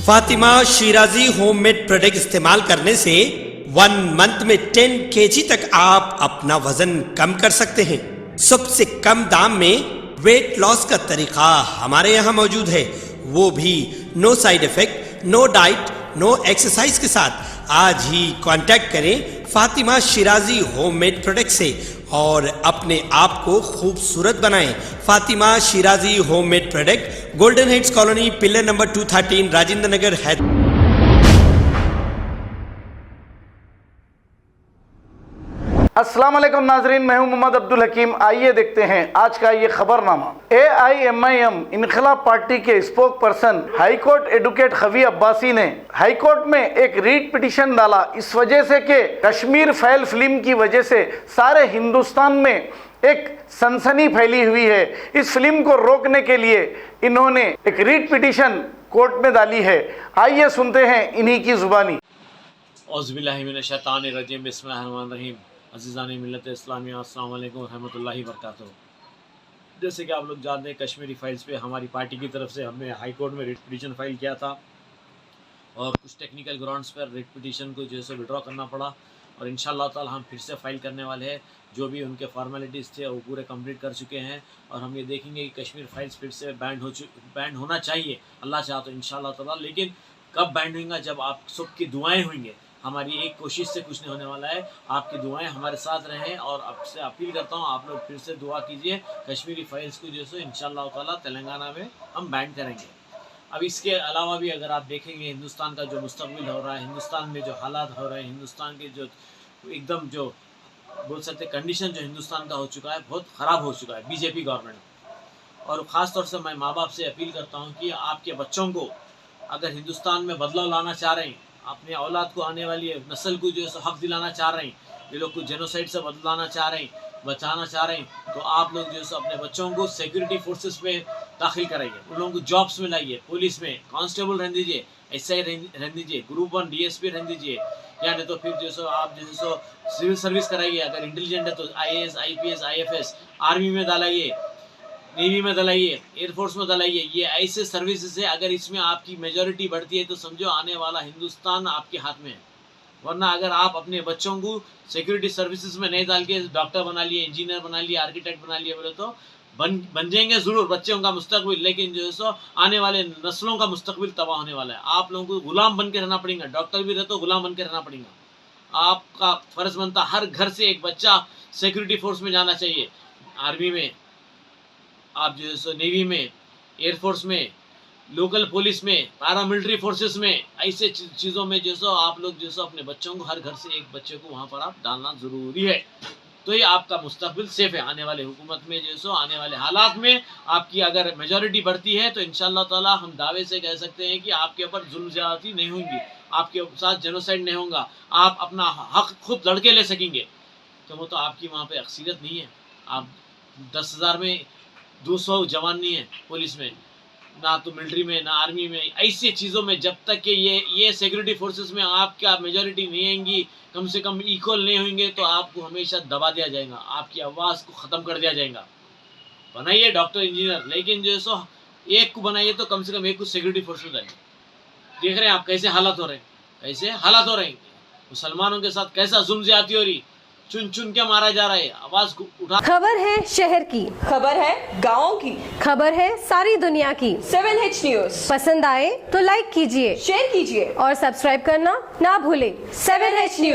Fatima Shirazi homemade product इस्तेमाल करने से 1 मंथ में 10 kg तक आप अपना वजन कम कर सकते हैं। सबसे कम दाम में वेट लॉस का तरीका हमारे यहाँ मौजूद है, वो भी no side effect, no diet, no exercise के साथ। आज ही कांटेक्ट करें फातिमा शिराजी होममेड प्रोडक्ट से और अपने आप को खूबसूरत बनाएं। Fatima Shirazi homemade product, golden heads colony, pillar number 213, Rajendra Nagar, Hyderabad. अस्सलाम वालेकुम नाजरीन, मैं हूं मोहम्मद अब्दुल हकीम। आइए देखते हैं आज का ये खबरनामा। AIMIM इनकलाब पार्टी के spoke person high court advocate Qavi Abbasi ने हाईकोर्ट में एक रीट पिटीशन डाला, इस वजह से कि कश्मीर फाइल फिल्म की वजह से सारे हिंदुस्तान में एक सनसनी फैली हुई है। इस फिल्म को रोकने के लिए इन्होंने एक रीट पिटीशन कोर्ट में डाली है। आइए सुनते हैं इन्हीं की जुबानी। औज़ुबिल्लाहि मिनश्शैतानिर्रजीम, बिस्मिल्लाहिर्रहमानिर्रहीम। अज़ीज़ानी मिल्लत इस्लामिया, अस्सलाम वालेकुम रहमतुल्लाहि व बरकातुहू। जैसे कि आप लोग जानते हैं, कश्मीरी फाइल्स पे हमारी पार्टी की तरफ से हमने हाई कोर्ट में रिट पिटीशन फाइल किया था और कुछ टेक्निकल ग्राउंड्स पर रिट पिटीशन को जो है विड्रॉ करना पड़ा और इंशाअल्लाह ताला हम फिर से फाइल करने वाले हैं। जो भी उनके फॉर्मेलिटीज़ थे वो पूरे कंप्लीट कर चुके हैं और हम ये देखेंगे कि कश्मीर फाइल्स फिर से बैंड होना चाहिए, अल्लाह चाहा तो इंशाअल्लाह ताला। लेकिन कब बैंड होगा? जब आप सबकी दुआएँ होंगे। हमारी एक कोशिश से कुछ नहीं होने वाला है, आपकी दुआएं हमारे साथ रहें और आपसे अपील करता हूं आप लोग फिर से दुआ कीजिए। कश्मीरी फाइल्स को जो है इंशाअल्लाह ताला तेलंगाना में हम बैन करेंगे। अब इसके अलावा भी अगर आप देखेंगे हिंदुस्तान का जो मुस्तकबिल हो रहा है, हिंदुस्तान में जो हालात हो रहे हैं, हिंदुस्तान के जो एकदम जो बोल सकते कंडीशन जो हिंदुस्तान का हो चुका है, बहुत ख़राब हो चुका है बीजेपी गवर्नमेंट। और ख़ास तौर से मैं माँ बाप से अपील करता हूँ कि आपके बच्चों को अगर हिंदुस्तान में बदलाव लाना चाह रहे हैं, अपने औलाद को, आने वाली नस्ल को जो है हक दिलाना चाह रहे हैं, ये लोग कुछ जेनोसाइड से बदलाना चाह रहे हैं, बचाना चाह रहे हैं, तो आप लोग जो है अपने बच्चों को सिक्योरिटी फोर्सेस में दाखिल कराइए, उन लोगों को जॉब्स में लाइए। पुलिस में कांस्टेबल रहने दीजिए, SI रहने दीजिए, ग्रुप 1 DSP रहने दीजिए, या नहीं तो फिर जो आप जो सिविल सर्विस कराइए। अगर इंटेलिजेंट है तो IAS IPS IFS आर्मी में डालाइए, नेवी में दलाइए, एयरफोर्स में दलाइए। ये ऐसे सर्विसेज है, अगर इसमें आपकी मेजॉरिटी बढ़ती है तो समझो आने वाला हिंदुस्तान आपके हाथ में है। वरना अगर आप अपने बच्चों को सिक्योरिटी सर्विसेज में नहीं डाल के डॉक्टर बना लिए, इंजीनियर बना लिए, आर्किटेक्ट बना लिए बोले तो बन जाएंगे ज़रूर बच्चों का मुस्तकबिल, लेकिन जो है सो आने वाले नस्लों का मुस्तकबिल तबाह होने वाला है। आप लोगों को गुलाम बन के रहना पड़ेगा। डॉक्टर भी रहे तो गुलाम बन के रहना पड़ेगा। आपका फ़र्ज़ बनता हर घर से एक बच्चा सिक्योरिटी फोर्स में जाना चाहिए। आर्मी में, आप जो है सो नेवी में, एयरफोर्स में, लोकल पुलिस में, पैरामिलिट्री फोर्सेस में, ऐसे चीज़ों में जो सो आप लोग जो सो अपने बच्चों को, हर घर से एक बच्चे को वहाँ पर आप डालना ज़रूरी है। तो ये आपका मुस्तकबिल सेफ है। आने वाले हुकूमत में जो सो आने वाले हालात में आपकी अगर मेजॉरिटी बढ़ती है तो इंशाअल्लाह ताला हम दावे से कह सकते हैं कि आपके ऊपर जुल्म ज़्यादती नहीं होंगी, आपके साथ जेनोसाइड नहीं होगा, आप अपना हक खुद लड़के ले सकेंगे। तो वो तो आपकी वहाँ पर अक्सरियत नहीं है। आप 10,000 में 200 जवान नहीं है पुलिस में, ना तो मिलिट्री में, ना आर्मी में। ऐसी चीज़ों में जब तक कि ये सिक्योरिटी फोर्सेस में आपका मेजॉरिटी नहीं आएंगी, कम से कम इक्वल नहीं होंगे, तो आपको हमेशा दबा दिया जाएगा, आपकी आवाज़ को ख़त्म कर दिया जाएगा। बनाइए डॉक्टर, इंजीनियर, लेकिन जो है सो एक को बनाइए तो कम से कम एक को सिक्योरिटी फोर्स में डालिए। देख रहे हैं आप कैसे हालात हो रहे हैं, कैसे हालात हो रहे हैं। मुसलमानों के साथ कैसा जुल्म ज़्यादती हो रही, चुन चुन के मारा जा रहा है। आवाज उठा। खबर है शहर की, खबर है गाँव की, खबर है सारी दुनिया की। 7H न्यूज पसंद आए तो लाइक कीजिए, शेयर कीजिए और सब्सक्राइब करना ना भूले। 7H news.